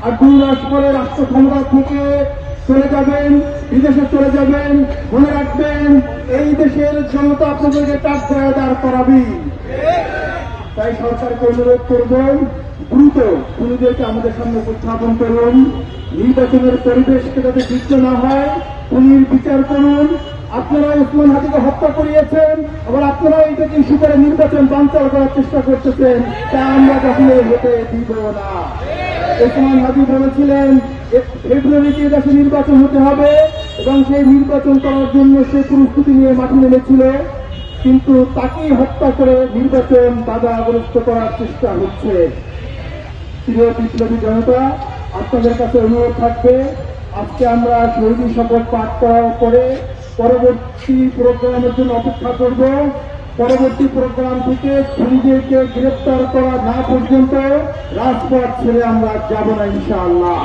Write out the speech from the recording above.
আর 2 মাস পরে রাষ্ট্র ক্ষমতা থেকে চলে যাবেন, বিদেশে চলে যাবেন। মনে রাখবেন, এই দেশের জনতা আপনাদেরকে কাজ করে দাঁড় করাবি। তাই সরকারকে অনুরোধ করবেন, দ্রুত খুনিদেরকে আমাদের সামনে উপস্থাপন করুন। নির্বাচনের পরিবেশকে যাতে যুক্ত না হয়, খুনির বিচার করুন। আপনারা ওসমান হাদিকে হত্যা করিয়েছেন, আবার আপনারা এইটাকে ইস্যু করে নির্বাচন বানচাল করার চেষ্টা করতেছেন। তা আমরা কখনোই হতে দিব না। ওসমান হাদি বলেছিলেন ফেব্রুয়ারিতে দেশে নির্বাচন হতে হবে এবং সেই নির্বাচন করার জন্য সে প্রস্তুতি নিয়ে মাঠে নেমেছিল, কিন্তু তাকেই হত্যা করে নির্বাচন বাধাগ্রস্ত করার চেষ্টা হচ্ছে। প্রিয় বিপ্লবী জনতা, আপনাদের কাছে অনুরোধ থাকবে, আজকে আমরা শহীদ শপথ পাঠ করার পরে পরবর্তী প্রোগ্রামের জন্য অপেক্ষা করব। পরবর্তী প্রোগ্রাম থেকে খুনিদেরকে গ্রেপ্তার করা না পর্যন্ত রাজপথ ছেড়ে আমরা যাব না ইনশাআল্লাহ।